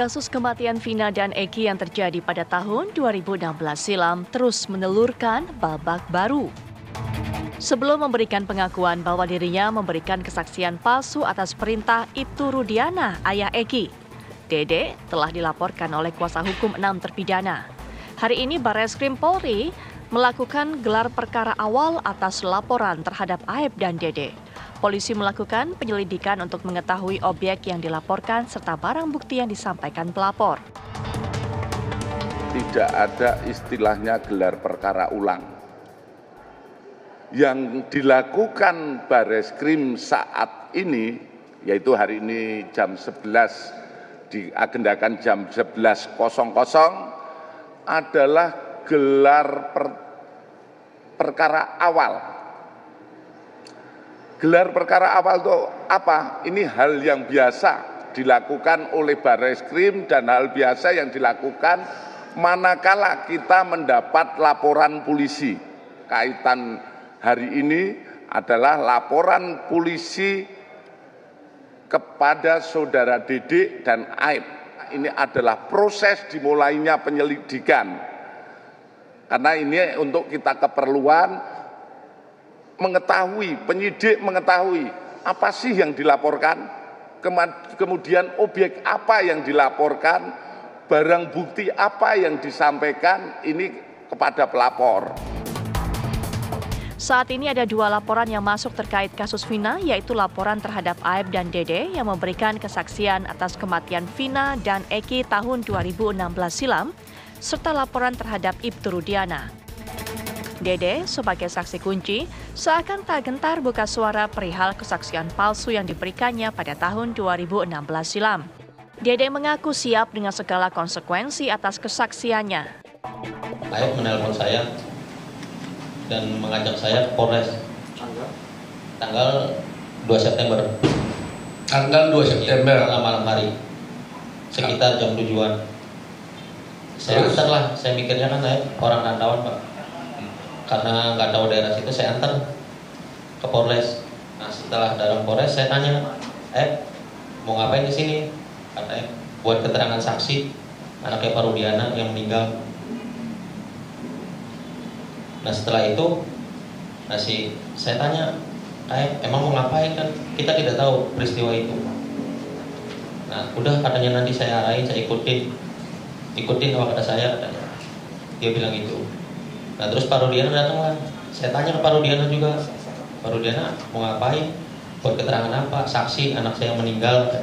Kasus kematian Vina dan Eki yang terjadi pada tahun 2016 silam terus menelurkan babak baru. Sebelum memberikan pengakuan bahwa dirinya memberikan kesaksian palsu atas perintah Ibtu Rudiana, ayah Eki, Dede telah dilaporkan oleh kuasa hukum 6 terpidana. Hari ini Barreskrim Polri melakukan gelar perkara awal atas laporan terhadap Aep dan Dede. Polisi melakukan penyelidikan untuk mengetahui objek yang dilaporkan serta barang bukti yang disampaikan pelapor. Tidak ada istilahnya gelar perkara ulang. Yang dilakukan Barreskrim saat ini, yaitu hari ini jam 11, diagendakan jam 11.00, adalah gelar perkara awal. Gelar perkara awal itu apa? Ini hal yang biasa dilakukan oleh Barreskrim dan hal biasa yang dilakukan manakala kita mendapat laporan polisi. Kaitan hari ini adalah laporan polisi kepada saudara Dede dan Aep. Ini adalah proses dimulainya penyelidikan. Karena ini untuk kita keperluan mengetahui, penyidik mengetahui apa sih yang dilaporkan, kemudian objek apa yang dilaporkan, barang bukti apa yang disampaikan ini kepada pelapor. Saat ini ada 2 laporan yang masuk terkait kasus Vina, yaitu laporan terhadap Aep dan Dede yang memberikan kesaksian atas kematian Vina dan Eki tahun 2016 silam, serta laporan terhadap Ibtu Rudiana. Dede sebagai saksi kunci seakan tak gentar buka suara perihal kesaksian palsu yang diberikannya pada tahun 2016 silam. Dede mengaku siap dengan segala konsekuensi atas kesaksiannya. Aep menelpon saya dan mengajak saya ke Polres tanggal 2 September. Tanggal 2 September malam hari sekitar jam 7-an. Saya antar lah, saya mikirnya kan Aep orang rantauan Pak. Karena nggak tahu daerah situ, saya antar ke Polres. Nah setelah dalam Polres saya tanya, mau ngapain di sini? Katanya buat keterangan saksi anaknya Pak Rudiana yang meninggal. Nah setelah itu, saya tanya, emang mau ngapain kan? Kita tidak tahu peristiwa itu. Nah udah katanya nanti saya arahin, saya ikutin apa kata saya katanya. Dia bilang gitu. Nah terus Pak Rudiana datang lah. Saya tanya ke Pak Rudiana juga, Pak Rudiana mau ngapain? Buat keterangan apa? Saksi anak saya meninggal.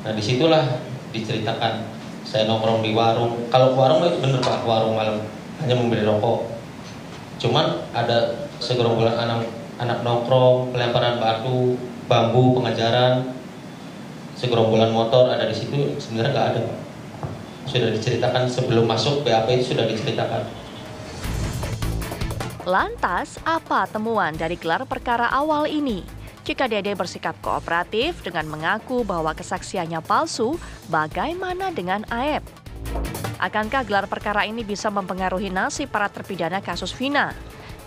Nah disitulah diceritakan. Saya nongkrong di warung. Kalau warung itu bener Pak, warung malam hanya membeli rokok. Cuman ada segerombolan anak nongkrong, pelemparan batu, bambu, pengejaran, segerombolan motor ada di situ. Sebenarnya nggak ada Pak. Sudah diceritakan sebelum masuk BAP itu sudah diceritakan. Lantas, apa temuan dari gelar perkara awal ini? Jika Dede bersikap kooperatif dengan mengaku bahwa kesaksiannya palsu, bagaimana dengan Aep? Akankah gelar perkara ini bisa mempengaruhi nasib para terpidana kasus Vina?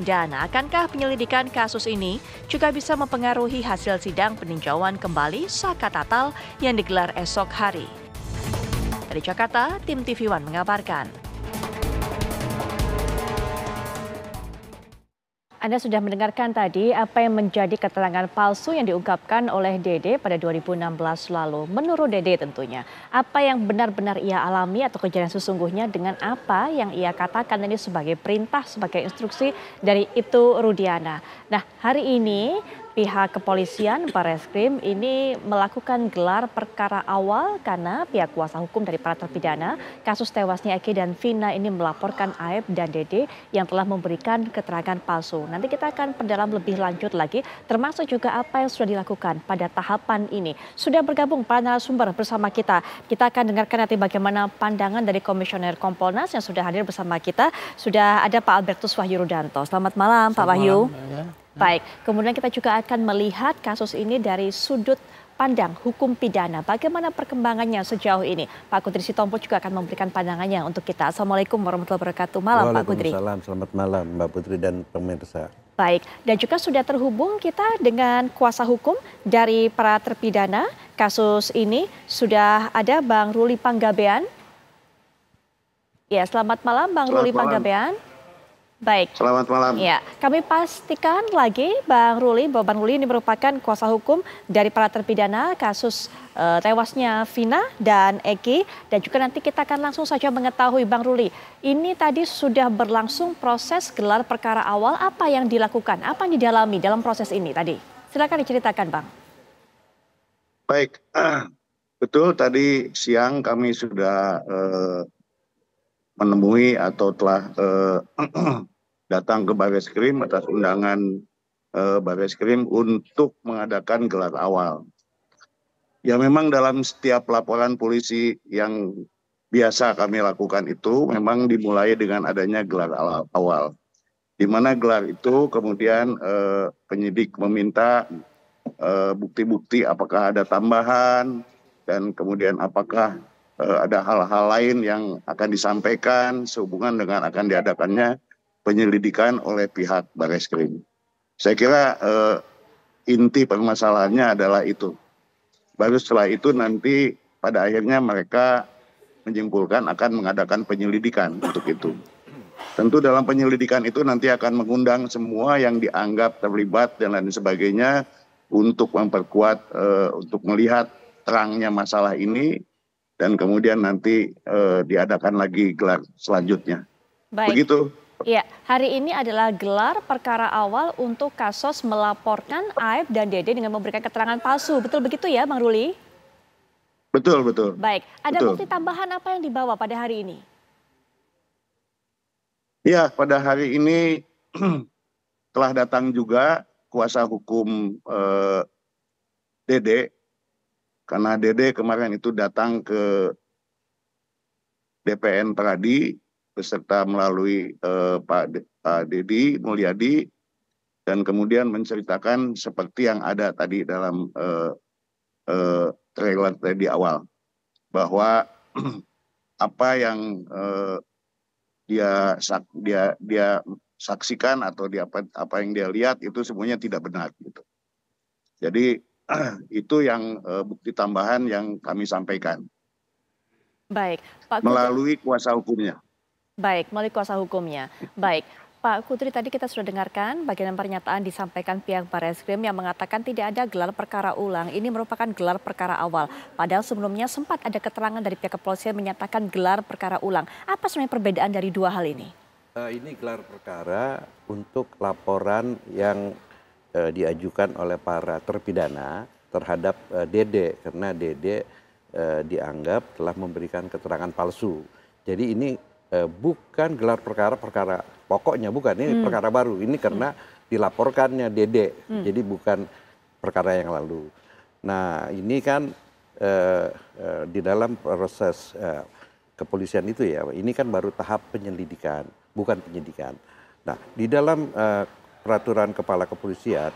Dan akankah penyelidikan kasus ini juga bisa mempengaruhi hasil sidang peninjauan kembali Saka Tatal yang digelar esok hari? Dari Jakarta, tim TV One mengabarkan. Anda sudah mendengarkan tadi apa yang menjadi keterangan palsu yang diungkapkan oleh Dede pada 2016 lalu. Menurut Dede tentunya, apa yang benar-benar ia alami atau kejadian sesungguhnya dengan apa yang ia katakan ini sebagai perintah, sebagai instruksi dari Ibtu Rudiana. Nah, hari ini pihak kepolisian Barreskrim ini melakukan gelar perkara awal karena pihak kuasa hukum dari para terpidana kasus tewasnya Eki dan Vina ini melaporkan Aep dan Dede yang telah memberikan keterangan palsu. Nanti kita akan perdalam lebih lanjut lagi termasuk juga apa yang sudah dilakukan pada tahapan ini. Sudah bergabung para narasumber bersama kita. Kita akan dengarkan nanti bagaimana pandangan dari Komisioner Kompolnas yang sudah hadir bersama kita. Sudah ada Pak Albertus Wahyu Rudanto. Selamat malam Pak Wahyu. Baik, kemudian kita juga akan melihat kasus ini dari sudut pandang hukum pidana. Bagaimana perkembangannya sejauh ini? Pak Kudri Sitompul juga akan memberikan pandangannya untuk kita. Assalamualaikum warahmatullahi wabarakatuh. Malam Pak Kudri. Waalaikumsalam, selamat malam Mbak Putri dan pemirsa. Baik, dan juga sudah terhubung kita dengan kuasa hukum dari para terpidana kasus ini. Sudah ada Bang Ruli Panggabean. Ya, selamat malam Bang Ruli Panggabean. Baik. Selamat malam. Ya, kami pastikan lagi Bang Ruli bahwa Bang Ruli ini merupakan kuasa hukum dari para terpidana kasus tewasnya Vina dan Eki. Dan juga nanti kita akan langsung saja mengetahui Bang Ruli, ini tadi sudah berlangsung proses gelar perkara awal, apa yang dilakukan, apa yang didalami dalam proses ini tadi? Silakan diceritakan Bang. Baik, betul tadi siang kami sudah menemui atau telah datang ke Barreskrim atas undangan Barreskrim untuk mengadakan gelar awal. Ya memang dalam setiap laporan polisi yang biasa kami lakukan itu memang dimulai dengan adanya gelar awal. Di mana gelar itu kemudian penyidik meminta bukti-bukti apakah ada tambahan dan kemudian apakah ada hal-hal lain yang akan disampaikan sehubungan dengan akan diadakannya penyelidikan oleh pihak Barreskrim. Saya kira inti permasalahannya adalah itu. Baru setelah itu nanti pada akhirnya mereka menyimpulkan akan mengadakan penyelidikan untuk itu. Tentu dalam penyelidikan itu nanti akan mengundang semua yang dianggap terlibat dan lain sebagainya untuk memperkuat, untuk melihat terangnya masalah ini dan kemudian nanti diadakan lagi gelar selanjutnya. Baik. Begitu. Ya, hari ini adalah gelar perkara awal untuk kasus melaporkan Aib dan Dede dengan memberikan keterangan palsu. Betul begitu ya, Bang Ruli? Betul, betul. Baik, ada betul. bukti tambahan apa yang dibawa pada hari ini? Ya, pada hari ini telah datang juga kuasa hukum Dede, karena Dede kemarin itu datang ke DPN Peradi beserta melalui Pak Dedi Mulyadi dan kemudian menceritakan seperti yang ada tadi dalam trailer tadi awal bahwa apa yang dia saksikan atau apa yang dia lihat itu semuanya tidak benar gitu. Jadi itu yang bukti tambahan yang kami sampaikan. Baik, Pak melalui kuasa hukumnya. Baik, melalui kuasa hukumnya. Baik, Pak Kudri, tadi kita sudah dengarkan bagian pernyataan disampaikan pihak Barreskrim yang mengatakan tidak ada gelar perkara ulang. Ini merupakan gelar perkara awal. Padahal sebelumnya sempat ada keterangan dari pihak kepolisian menyatakan gelar perkara ulang. Apa sebenarnya perbedaan dari dua hal ini? Ini gelar perkara untuk laporan yang diajukan oleh para terpidana terhadap Dede, karena Dede dianggap telah memberikan keterangan palsu. Jadi ini bukan gelar perkara pokoknya, bukan, ini perkara baru. Ini karena dilaporkannya Dede, jadi bukan perkara yang lalu. Nah ini kan di dalam proses kepolisian itu ya, ini kan baru tahap penyelidikan, bukan penyidikan. Nah di dalam peraturan kepala kepolisian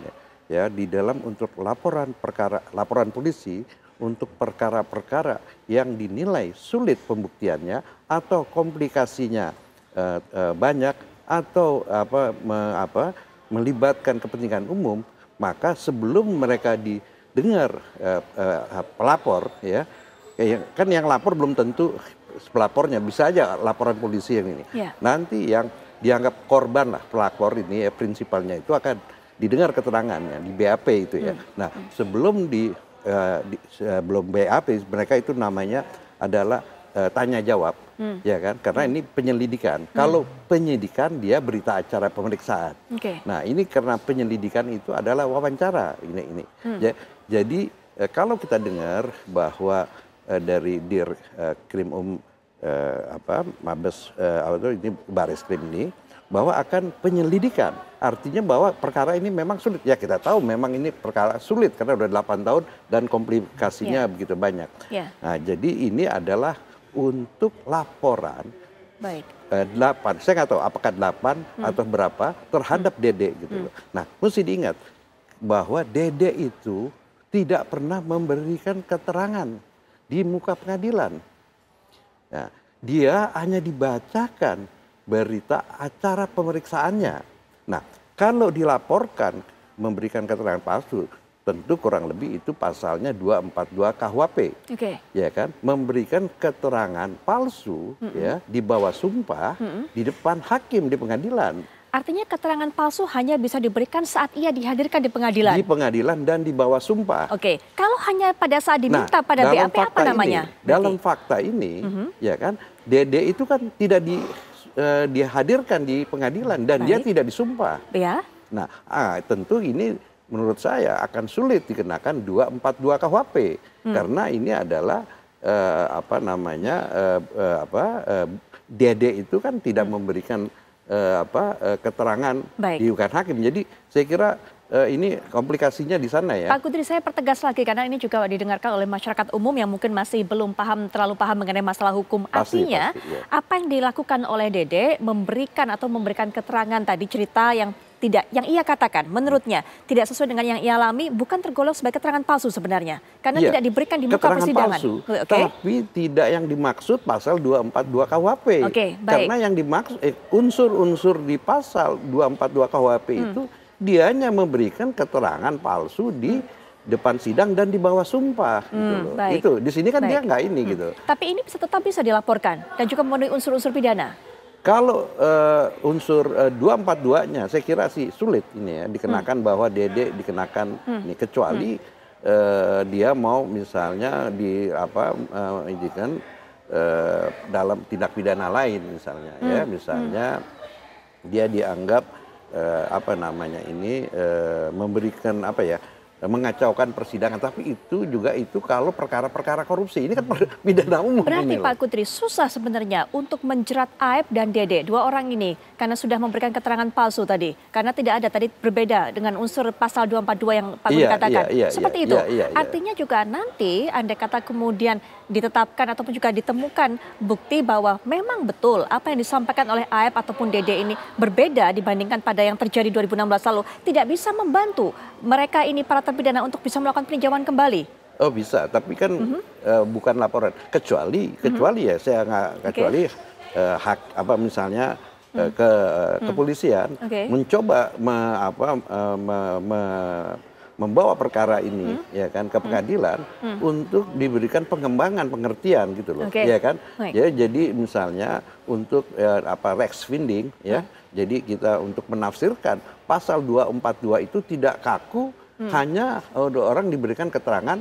ya, di dalam untuk laporan polisi untuk perkara-perkara yang dinilai sulit pembuktiannya atau komplikasinya banyak atau melibatkan kepentingan umum, maka sebelum mereka didengar pelapor ya, kan yang lapor belum tentu pelapornya, bisa aja laporan polisi yang ini. Yeah. Nanti yang dianggap korban lah, pelapor ini ya, prinsipalnya itu akan didengar keterangannya di BAP itu ya. Nah sebelum belum BAP, mereka itu namanya adalah tanya jawab, ya kan? Karena ini penyelidikan. Kalau penyidikan dia berita acara pemeriksaan. Okay. Nah ini karena penyelidikan itu adalah wawancara ini. Jadi kalau kita dengar bahwa dari Dir Krim Mabes ini Barreskrim ini bahwa akan penyelidikan, artinya bahwa perkara ini memang sulit. Ya kita tahu memang ini perkara sulit karena udah 8 tahun dan komplikasinya begitu banyak. Nah jadi ini adalah untuk laporan. Baik. 8, saya nggak tahu apakah 8 atau berapa terhadap Dede gitu. Nah mesti diingat bahwa Dede itu tidak pernah memberikan keterangan di muka pengadilan. Nah, dia hanya dibacakan berita acara pemeriksaannya. Nah, kalau dilaporkan memberikan keterangan palsu, tentu kurang lebih itu pasalnya 242 KUHP. Ya kan? Memberikan keterangan palsu ya di bawah sumpah di depan hakim di pengadilan. Artinya keterangan palsu hanya bisa diberikan saat ia dihadirkan di pengadilan. Di pengadilan dan di bawah sumpah. Kalau hanya pada saat diminta pada BAP apa namanya? Dalam fakta ini, ya kan, Dede itu kan tidak dihadirkan di pengadilan dan dia tidak disumpah. Ya. Nah, tentu ini menurut saya akan sulit dikenakan 242 KUHP karena ini adalah Dede itu kan tidak memberikan keterangan di bukan hakim. Jadi saya kira ini komplikasinya di sana ya. Pak Kudri, saya pertegas lagi karena ini juga didengarkan oleh masyarakat umum yang mungkin masih belum terlalu paham mengenai masalah hukum. Artinya apa yang dilakukan oleh Dede memberikan keterangan tadi cerita yang ia katakan menurutnya tidak sesuai dengan yang ia alami, bukan tergolong sebagai keterangan palsu sebenarnya karena tidak diberikan di muka persidangan. Palsu, tapi tidak yang dimaksud pasal 242 KUHP. Karena yang dimaksud unsur-unsur di pasal 242 KUHP itu dia hanya memberikan keterangan palsu di depan sidang dan di bawah sumpah gitu loh. Itu di sini kan dia nggak ini gitu. Tapi ini tetap bisa dilaporkan dan juga memenuhi unsur-unsur pidana. Kalau unsur 242-nya saya kira sih sulit ini ya dikenakan bahwa Dede dikenakan ini kecuali dia mau misalnya dalam tindak pidana lain misalnya ya misalnya dia dianggap memberikan mengacaukan persidangan, tapi itu kalau perkara-perkara korupsi ini kan pidana umum. Berarti Pak Kudri susah sebenarnya untuk menjerat Aep dan Dede, dua orang ini karena sudah memberikan keterangan palsu tadi, karena tidak ada tadi berbeda dengan unsur pasal 242 yang Pak Kudri katakan. Seperti itu. Artinya juga nanti andai kata kemudian ditetapkan ataupun juga ditemukan bukti bahwa memang betul apa yang disampaikan oleh Aep ataupun Dede ini berbeda dibandingkan pada yang terjadi 2016 lalu, tidak bisa membantu mereka ini para terpidana untuk bisa melakukan peninjauan kembali. Oh bisa, tapi kan bukan laporan. Kecuali ya saya nggak kecuali misalnya kepolisian mencoba membawa perkara ini ya kan ke pengadilan untuk diberikan pengembangan pengertian gitu loh ya kan. Ya, jadi misalnya untuk Rex Finding ya. Jadi kita untuk menafsirkan pasal 242 itu tidak kaku hanya orang diberikan keterangan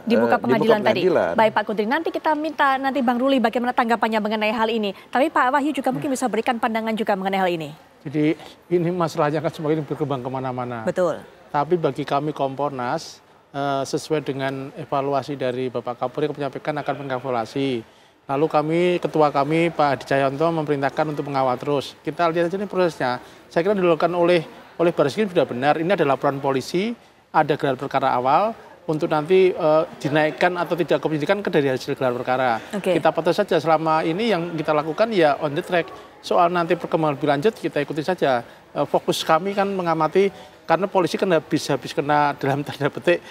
di muka pengadilan tadi. Baik Pak Kudri, nanti kita minta Bang Ruli bagaimana tanggapannya mengenai hal ini. Tapi Pak Wahyu juga mungkin bisa berikan pandangan juga mengenai hal ini. Jadi ini masalahnya kan semakin berkembang kemana-mana. Betul. Tapi bagi kami Kompolnas, sesuai dengan evaluasi dari Bapak Kapolri menyampaikan akan mengevaluasi. Lalu ketua kami Pak Hadi Cahyanto memerintahkan untuk mengawal terus. Kita lihat aja ini prosesnya. Saya kira dilakukan oleh Barreskrim sudah benar. Ini ada laporan polisi, ada gelar perkara awal untuk nanti dinaikkan atau tidak ke penyidikan dari hasil gelar perkara. Kita patuh saja selama ini yang kita lakukan ya on the track. Soal nanti perkembangan lebih lanjut kita ikuti saja. Fokus kami kan mengamati karena polisi kan habis kena dalam tanda petik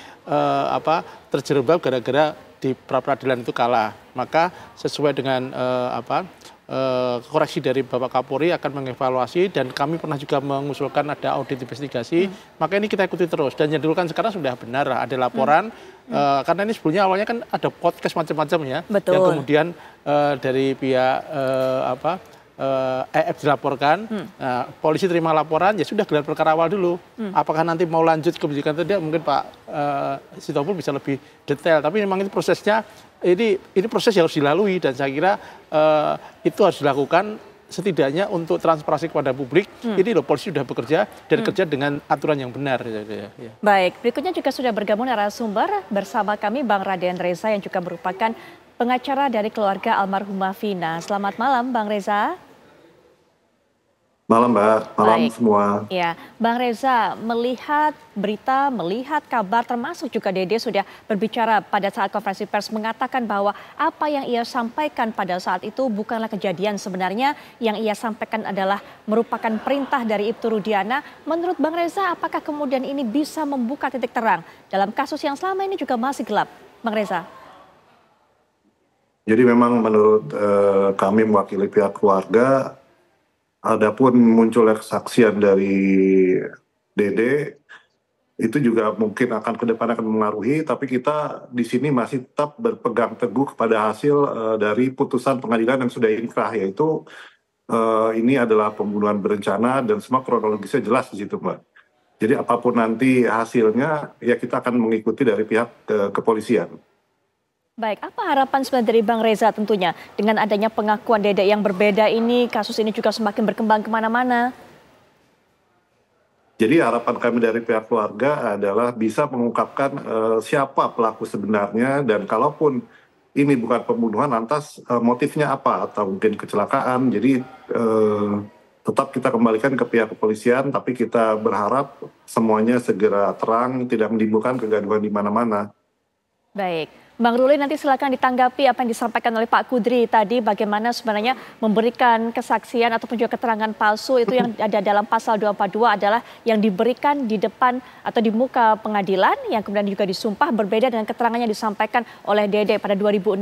terjerembab gara-gara di pra-peradilan itu kalah. Maka sesuai dengan koreksi dari Bapak Kapolri akan mengevaluasi dan kami pernah juga mengusulkan ada audit investigasi. Maka ini kita ikuti terus dan yang dilakukan sekarang sudah benar ada laporan karena ini sebelumnya awalnya kan ada podcast macam-macam ya. Betul. Yang kemudian dari pihak EF dilaporkan, polisi terima laporan, ya sudah gelar perkara awal dulu. Apakah nanti mau lanjut ke penyidikan atau tidak, mungkin Pak Sitompul bisa lebih detail. Tapi memang itu prosesnya, ini proses yang harus dilalui dan saya kira itu harus dilakukan setidaknya untuk transparansi kepada publik. Ini loh polisi sudah bekerja dan kerja dengan aturan yang benar. Ya. Baik, berikutnya juga sudah bergabung narasumber bersama kami Bang Raden Reza yang juga merupakan pengacara dari keluarga almarhumah Vina. Selamat malam Bang Reza. Malam Mbak, malam semua. Ya, Bang Reza, melihat berita, melihat kabar termasuk juga Dede sudah berbicara pada saat konferensi pers mengatakan bahwa apa yang ia sampaikan pada saat itu bukanlah kejadian sebenarnya, yang ia sampaikan adalah merupakan perintah dari Ibtu Rudiana. Menurut Bang Reza, apakah kemudian ini bisa membuka titik terang dalam kasus yang selama ini juga masih gelap? Bang Reza. Jadi memang menurut kami mewakili pihak keluarga, adapun munculnya kesaksian dari Dede, itu juga mungkin akan ke depan akan mempengaruhi, tapi kita di sini masih tetap berpegang teguh kepada hasil dari putusan pengadilan yang sudah inkrah, yaitu ini adalah pembunuhan berencana dan semua kronologisnya jelas di situ, Mbak. Jadi apapun nanti hasilnya, ya kita akan mengikuti dari pihak kepolisian. Baik, apa harapan sebenarnya dari Bang Reza tentunya dengan adanya pengakuan Dedek yang berbeda ini, kasus ini juga semakin berkembang kemana-mana? Jadi harapan kami dari pihak keluarga adalah bisa mengungkapkan siapa pelaku sebenarnya, dan kalaupun ini bukan pembunuhan, lantas motifnya apa, atau mungkin kecelakaan. Jadi tetap kita kembalikan ke pihak kepolisian, tapi kita berharap semuanya segera terang, tidak menimbulkan kegaduhan di mana-mana. Baik, Bang Ruli nanti silakan ditanggapi apa yang disampaikan oleh Pak Kudri tadi, bagaimana sebenarnya memberikan kesaksian ataupun juga keterangan palsu itu yang ada dalam pasal 242 adalah yang diberikan di depan atau di muka pengadilan yang kemudian juga disumpah, berbeda dengan keterangan yang disampaikan oleh Dede pada 2016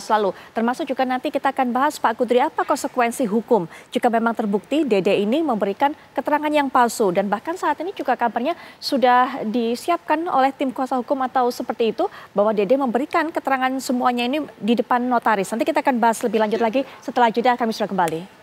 lalu. Termasuk juga nanti kita akan bahas Pak Kudri apa konsekuensi hukum jika memang terbukti Dede ini memberikan keterangan yang palsu, dan bahkan saat ini juga kabarnya sudah disiapkan oleh tim kuasa hukum atau seperti itu bahwa Dede memberikan keterangan semuanya ini di depan notaris. Nanti kita akan bahas lebih lanjut lagi setelah jeda, kami sudah kembali.